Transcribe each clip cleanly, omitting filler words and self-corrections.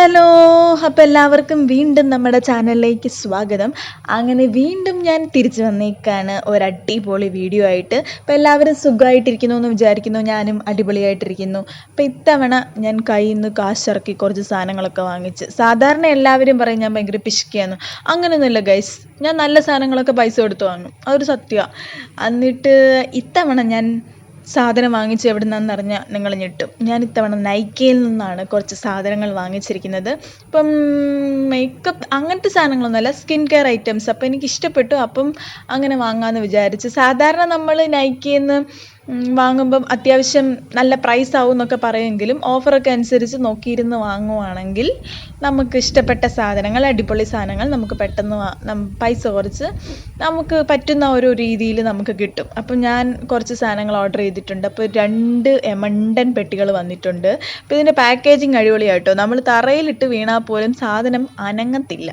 Hello, അപ്പോൾ എല്ലാവർക്കും വീണ്ടും നമ്മുടെ ചാനലിലേക്ക് സ്വാഗതം. അങ്ങനെ വീണ്ടും ഞാൻ തിരിച്ചു വന്നേക്കാണ് ഒരു അടിപൊളി വീഡിയോ ആയിട്ട്. അപ്പോൾ എല്ലാവരും സുഖമായിട്ടിരിക്കുന്നു എന്ന് വിചാരിക്കുന്നു. ഞാനും അടിപൊളിയായിട്ടിരിക്കുന്നു. അപ്പോൾ ഇത്തവണ ഞാൻ കയ്യിൽ നിന്ന് കാശിറക്കി കുറച്ച് സാധനങ്ങളൊക്കെ വാങ്ങിച്ച്. സാധാരണ എല്ലാവരും പറയും ഞാൻ ഭയങ്കര പിശുക്കിയാന്ന്. അങ്ങനെയൊന്നുമില്ല ഗൈസ്, ഞാൻ നല്ല സാധനങ്ങളൊക്കെ പൈസ കൊടുത്ത് വാങ്ങും, അതൊരു സത്യമാണ്. എന്നിട്ട് ഇത്തവണ ഞാൻ സാധനം വാങ്ങിച്ച് എവിടെ നിന്നാണെന്ന് അറിഞ്ഞാൽ നിങ്ങൾ ഞെട്ടും. ഞാൻ ഇത്തവണ നൈക്കയിൽ നിന്നാണ് കുറച്ച് സാധനങ്ങൾ വാങ്ങിച്ചിരിക്കുന്നത്. ഇപ്പം മേക്കപ്പ് അങ്ങനത്തെ സാധനങ്ങളൊന്നുമല്ല, സ്കിൻ കെയർ ഐറ്റംസ്. അപ്പം എനിക്ക് ഇഷ്ടപ്പെട്ടു, അപ്പം അങ്ങനെ വാങ്ങാമെന്ന് വിചാരിച്ച്. സാധാരണ നമ്മൾ നൈക്കയിൽ നിന്ന് വാങ്ങുമ്പം അത്യാവശ്യം നല്ല പ്രൈസ് ആവും എന്നൊക്കെ പറയുമെങ്കിലും ഓഫറൊക്കെ അനുസരിച്ച് നോക്കിയിരുന്ന് വാങ്ങുവാണെങ്കിൽ നമുക്ക് ഇഷ്ടപ്പെട്ട സാധനങ്ങൾ, അടിപൊളി സാധനങ്ങൾ നമുക്ക് പെട്ടെന്ന് പൈസ കുറച്ച് നമുക്ക് പറ്റുന്ന ഒരു രീതിയിൽ നമുക്ക് കിട്ടും. അപ്പം ഞാൻ കുറച്ച് സാധനങ്ങൾ ഓർഡർ ചെയ്തിട്ടുണ്ട്. അപ്പോൾ 2 എമണ്ടൻ പെട്ടികൾ വന്നിട്ടുണ്ട്. അപ്പോൾ ഇതിൻ്റെ പാക്കേജിങ് അടിപൊളിയായിട്ടോ. നമ്മൾ തറയിലിട്ട് വീണാൽ പോലും സാധനം അനങ്ങത്തില്ല.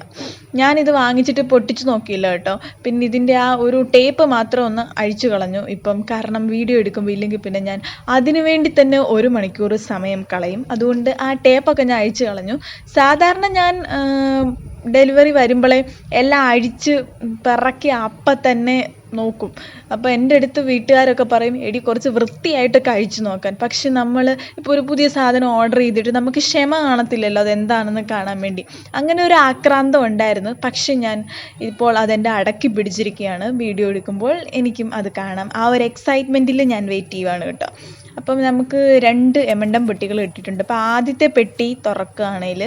ഞാനിത് വാങ്ങിച്ചിട്ട് പൊട്ടിച്ച് നോക്കിയില്ല കേട്ടോ. പിന്നെ ഇതിൻ്റെ ആ ഒരു ടേപ്പ് മാത്രം ഒന്ന് അഴിച്ചു കളഞ്ഞു ഇപ്പം. കാരണം വീഡിയോ എടുക്കുമ്പോൾ ഇല്ലെങ്കിൽ പിന്നെ ഞാൻ അതിനു വേണ്ടി തന്നെ 1 മണിക്കൂർ സമയം കളയും. അതുകൊണ്ട് ആ ടേപ്പൊക്കെ ഞാൻ അഴിച്ചു കളഞ്ഞു. സാധാരണ ഞാൻ ഡെലിവറി വരുമ്പോഴേ എല്ലാം അഴിച്ച് പിറക്കി അപ്പം തന്നെ നോക്കും. അപ്പോൾ എൻ്റെ അടുത്ത് വീട്ടുകാരൊക്കെ പറയും എടി കുറച്ച് വൃത്തിയായിട്ടൊക്കെ അഴിച്ചു നോക്കാൻ. പക്ഷെ നമ്മൾ ഇപ്പോൾ ഒരു പുതിയ സാധനം ഓർഡർ ചെയ്തിട്ട് നമുക്ക് ക്ഷമ കാണത്തില്ലല്ലോ അതെന്താണെന്ന് കാണാൻ വേണ്ടി. അങ്ങനെ ഒരു ആക്രാന്തം ഉണ്ടായിരുന്നു. പക്ഷെ ഞാൻ ഇപ്പോൾ അതെൻ്റെ അടക്കി പിടിച്ചിരിക്കുകയാണ്. വീഡിയോ എടുക്കുമ്പോൾ എനിക്കും അത് കാണാം. ആ ഒരു എക്സൈറ്റ്മെൻറ്റിൽ ഞാൻ വെയിറ്റ് ചെയ്യുവാണ് കേട്ടോ. അപ്പം നമുക്ക് 2 എമണ്ടം പെട്ടികൾ ഇട്ടിട്ടുണ്ട്. അപ്പോൾ ആദ്യത്തെ പെട്ടി തുറക്കുകയാണെങ്കിൽ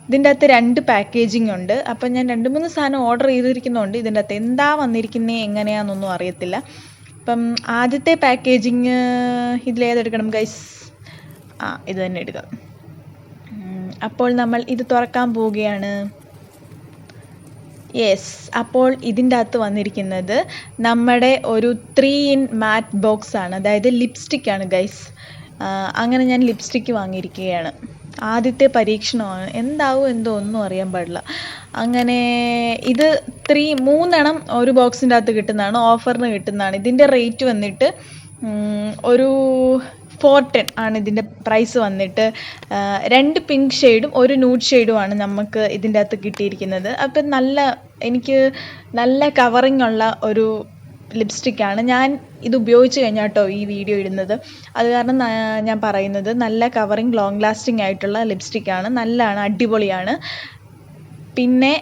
ഇതിൻ്റെ അകത്ത് 2 പാക്കേജിങ് ഉണ്ട്. അപ്പം ഞാൻ 2-3 സാധനം ഓർഡർ ചെയ്തിരിക്കുന്നതുകൊണ്ട് ഇതിൻ്റെ അകത്ത് എന്താ വന്നിരിക്കുന്നത് എങ്ങനെയാണെന്നൊന്നും അറിയത്തില്ല. അപ്പം ആദ്യത്തെ പാക്കേജിങ് ഇതിലേതെടുക്കണം ഗൈസ്? ഇത് തന്നെ എടുക്കാം. അപ്പോൾ നമ്മൾ ഇത് തുറക്കാൻ പോവുകയാണ്. യെസ്, അപ്പോൾ ഇതിൻ്റെ അകത്ത് വന്നിരിക്കുന്നത് നമ്മുടെ ഒരു 3 in മാറ്റ് ബോക്സ് ആണ്, അതായത് ലിപ്സ്റ്റിക്കാണ് ഗൈസ്. അങ്ങനെ ഞാൻ ലിപ്സ്റ്റിക്ക് വാങ്ങിയിരിക്കുകയാണ്. ആദ്യത്തെ പരീക്ഷണമാണ്, എന്താവും എന്തോ ഒന്നും അറിയാൻ പാടില്ല. അങ്ങനെ ഇത് 3 ഒരു ബോക്സിൻ്റെ അകത്ത് കിട്ടുന്നതാണ്, ഓഫറിന് കിട്ടുന്നതാണ്. ഇതിൻ്റെ റേറ്റ് വന്നിട്ട് ഒരു 410 ആണ് ഇതിൻ്റെ പ്രൈസ് വന്നിട്ട്. 2 പിങ്ക് ഷെയ്ഡും 1 ന്യൂഡ് ഷെയ്ഡുമാണ് നമുക്ക് ഇതിൻ്റെ അകത്ത് കിട്ടിയിരിക്കുന്നത്. അപ്പം എനിക്ക് നല്ല കവറിങ് ഉള്ള ഒരു ലിപ്സ്റ്റിക്കാണ്. ഞാൻ ഇത് ഉപയോഗിച്ച് കഴിഞ്ഞാൽ കേട്ടോ ഈ വീഡിയോ ഇടുന്നത്. അത് കാരണം ഞാൻ പറയുന്നത് നല്ല കവറിങ് ലോങ് ലാസ്റ്റിംഗ് ആയിട്ടുള്ള ലിപ്സ്റ്റിക്കാണ്. നല്ലതാണ്, അടിപൊളിയാണ്. പിന്നെ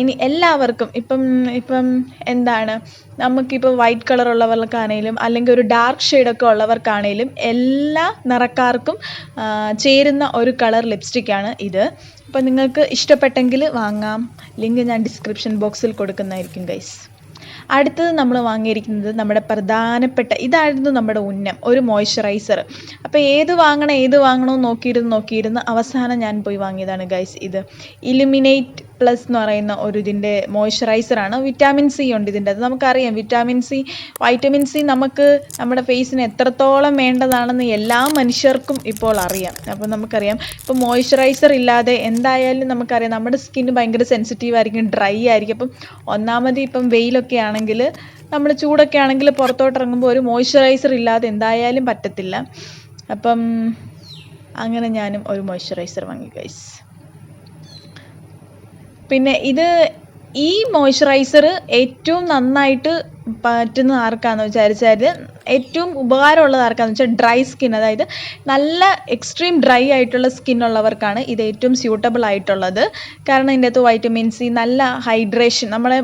ഇനി എല്ലാവർക്കും ഇപ്പം എന്താണ്, നമുക്കിപ്പോൾ വൈറ്റ് കളർ ഉള്ളവർക്കാണേലും അല്ലെങ്കിൽ ഒരു ഡാർക്ക് ഷെയ്ഡൊക്കെ ഉള്ളവർക്കാണേലും എല്ലാ നിറക്കാർക്കും ചേരുന്ന ഒരു കളർ ലിപ്സ്റ്റിക്കാണ് ഇത്. അപ്പം നിങ്ങൾക്ക് ഇഷ്ടപ്പെട്ടെങ്കിൽ വാങ്ങാം. ലിങ്ക് ഞാൻ ഡിസ്ക്രിപ്ഷൻ ബോക്സിൽ കൊടുക്കുന്നതായിരിക്കും ഗൈസ്. അടുത്തത് നമ്മൾ വാങ്ങിയിരിക്കുന്നത് നമ്മുടെ പ്രധാനപ്പെട്ട ഇതായിരുന്നു നമ്മുടെ ഉന്നം, ഒരു മോയ്സ്ചറൈസർ. അപ്പോൾ ഏത് വാങ്ങണമെന്ന് നോക്കിയിരുന്ന് അവസാനം ഞാൻ പോയി വാങ്ങിയതാണ് ഗൈസ് ഇത്. ഇലുമിനേറ്റ് പ്ലസ് എന്ന് പറയുന്ന ഒരു ഇതിൻ്റെ മോയ്സ്ചറൈസറാണ്. വിറ്റാമിൻ സി ഉണ്ട് ഇതിൻ്റെ അത്. നമുക്കറിയാം വൈറ്റമിൻ സി നമുക്ക് നമ്മുടെ ഫേസിന് എത്രത്തോളം വേണ്ടതാണെന്ന് എല്ലാ മനുഷ്യർക്കും ഇപ്പോൾ അറിയാം. അപ്പോൾ നമുക്കറിയാം ഇപ്പോൾ മോയ്സ്ചറൈസർ ഇല്ലാതെ എന്തായാലും നമുക്കറിയാം നമ്മുടെ സ്കിന്ന് ഭയങ്കര സെൻസിറ്റീവ് ആയിരിക്കും, ഡ്രൈ ആയിരിക്കും. അപ്പം ഒന്നാമത് ഇപ്പം വെയിലൊക്കെ ആണെങ്കിൽ, നമ്മൾ ചൂടൊക്കെ ആണെങ്കിൽ പുറത്തോട്ടിറങ്ങുമ്പോൾ ഒരു മോയ്സ്ചറൈസർ ഇല്ലാതെ എന്തായാലും പറ്റത്തില്ല. അപ്പം അങ്ങനെ ഞാനും ഒരു മോയ്സ്ചറൈസർ വാങ്ങി ഗൈസ്. പിന്നെ ഈ മോയ്സ്ചറൈസർ ഏറ്റവും നന്നായിട്ട് പറ്റുന്ന ആർക്കാന്ന് വിചാരിച്ചാൽ, ഏറ്റവും ഉപകാരമുള്ളത് ആർക്കാന്ന് വെച്ചാൽ ഡ്രൈ സ്കിൻ, അതായത് നല്ല എക്സ്ട്രീം ഡ്രൈ ആയിട്ടുള്ള സ്കിൻ ഉള്ളവർക്കാണ് ഇത് ഏറ്റവും സ്യൂട്ടബിൾ ആയിട്ടുള്ളത്. കാരണം ഇതിൻ്റെ അകത്ത് വൈറ്റമിൻ സി, നല്ല ഹൈഡ്രേഷൻ, നമ്മളെ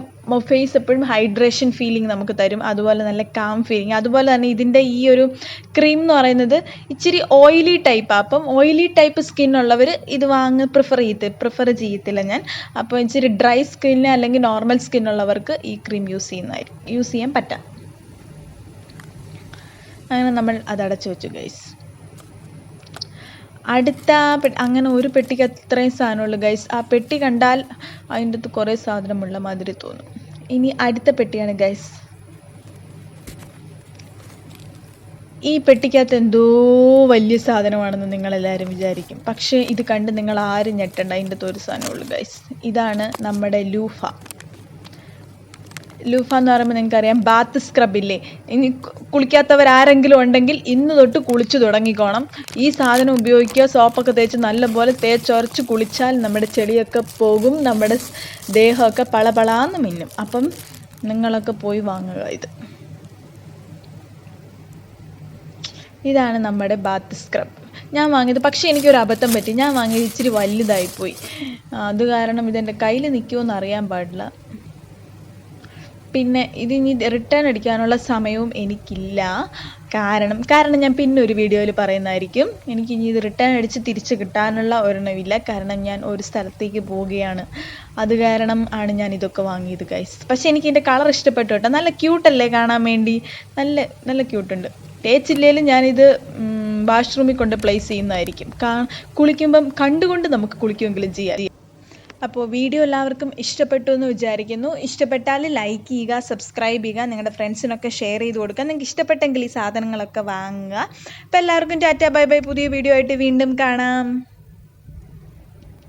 ഫേസ് എപ്പോഴും ഹൈഡ്രേഷൻ ഫീലിംഗ് നമുക്ക് തരും. അതുപോലെ നല്ല കാം ഫീലിംഗ്. അതുപോലെ തന്നെ ഇതിൻ്റെ ഈ ഒരു ക്രീം എന്ന് പറയുന്നത് ഇച്ചിരി ഓയിലി ടൈപ്പാണ്. അപ്പം ഓയിലി ടൈപ്പ് സ്കിൻ ഉള്ളവർ ഇത് പ്രിഫർ ചെയ്യത്തില്ല ഞാൻ. അപ്പോൾ ഇച്ചിരി ഡ്രൈ സ്കിന്ന് അല്ലെങ്കിൽ നോർമൽ സ്കിൻ ഉള്ളവർക്ക് ഈ ക്രീം യൂസ് ചെയ്യാൻ പറ്റാം. അങ്ങനെ നമ്മൾ അതടച്ചു വെച്ചു ഗൈസ്. അടുത്ത അങ്ങനെ ഒരു പെട്ടിക്ക് അത്രയും സാധനമുള്ളൂ ഗൈസ്. ആ പെട്ടി കണ്ടാൽ അതിൻ്റെ അകത്ത് കുറേ സാധനമുള്ള മാതിരി തോന്നും. ഇനി അടുത്ത പെട്ടിയാണ് ഗൈസ്. ഈ പെട്ടിക്കകത്ത് എന്തോ വലിയ സാധനമാണെന്ന് നിങ്ങളെല്ലാവരും വിചാരിക്കും. പക്ഷേ ഇത് കണ്ട് നിങ്ങൾ ആരും ഞെട്ടണ്ട, അതിൻ്റെ അകത്ത് ഒരു സാധനമുള്ളൂ ഗൈസ്. ഇതാണ് നമ്മുടെ ലൂഫ. ലൂഫ എന്ന് പറയുമ്പോൾ നിങ്ങൾക്കറിയാം ബാത്ത് സ്ക്രബില്ലേ, ഇനി കുളിക്കാത്തവരാരെങ്കിലും ഉണ്ടെങ്കിൽ ഇന്ന് തൊട്ട് കുളിച്ചു തുടങ്ങിക്കോണം. ഈ സാധനം ഉപയോഗിക്കുക, സോപ്പൊക്കെ തേച്ച് നല്ലപോലെ തേച്ചൊരച്ച് കുളിച്ചാൽ നമ്മുടെ ചെളിയൊക്കെ പോകും, നമ്മുടെ ദേഹമൊക്കെ പളപളാന്ന് മിന്നും. അപ്പം നിങ്ങളൊക്കെ പോയി വാങ്ങുക. ഇതാണ് നമ്മുടെ ബാത്ത് സ്ക്രബ് ഞാൻ വാങ്ങിയത്. പക്ഷേ എനിക്കൊരു അബദ്ധം പറ്റി, ഞാൻ വാങ്ങിയത് ഇച്ചിരി വലുതായിപ്പോയി. അത് കാരണം ഇതെൻ്റെ കയ്യിൽ നിൽക്കുമോയെന്ന് അറിയാൻ പാടില്ല. പിന്നെ ഇതിനി റിട്ടേൺ അടിക്കാനുള്ള സമയവും എനിക്കില്ല. കാരണം ഞാൻ പിന്നെ ഒരു വീഡിയോയിൽ പറയുന്നതായിരിക്കും. എനിക്കിനി ഇത് റിട്ടേൺ അടിച്ച് തിരിച്ച് കിട്ടാനുള്ള ഒരെണ്ണമില്ല, കാരണം ഞാൻ ഒരു സ്ഥലത്തേക്ക് പോവുകയാണ്. അത് കാരണം ആണ് ഞാൻ ഇതൊക്കെ വാങ്ങിയത് ഗൈസ്. പക്ഷേ എനിക്ക് ഇതിൻ്റെ കളർ ഇഷ്ടപ്പെട്ടു കേട്ടോ. നല്ല ക്യൂട്ടല്ലേ കാണാൻ വേണ്ടി, നല്ല ക്യൂട്ടുണ്ട്. തേച്ചില്ലേലും ഞാനിത് വാഷ്റൂമിൽ കൊണ്ട് പ്ലേസ് ചെയ്യുന്നതായിരിക്കും. കുളിക്കുമ്പം കണ്ടുകൊണ്ട് നമുക്ക് കുളിക്കുമെങ്കിലും ചെയ്യാം. അപ്പോൾ വീഡിയോ എല്ലാവർക്കും ഇഷ്ടപ്പെട്ടു എന്ന് വിചാരിക്കുന്നു. ഇഷ്ടപ്പെട്ടാൽ ലൈക്ക് ചെയ്യുക, സബ്സ്ക്രൈബ് ചെയ്യുക, നിങ്ങളുടെ ഫ്രണ്ട്സിനൊക്കെ ഷെയർ ചെയ്ത് കൊടുക്കുക. നിങ്ങൾക്ക് ഇഷ്ടപ്പെട്ടെങ്കിൽ ഈ സാധനങ്ങളൊക്കെ വാങ്ങുക. അപ്പോൾ എല്ലാവർക്കും ടാറ്റ ബൈ ബൈ. പുതിയ വീഡിയോ ആയിട്ട് വീണ്ടും കാണാം.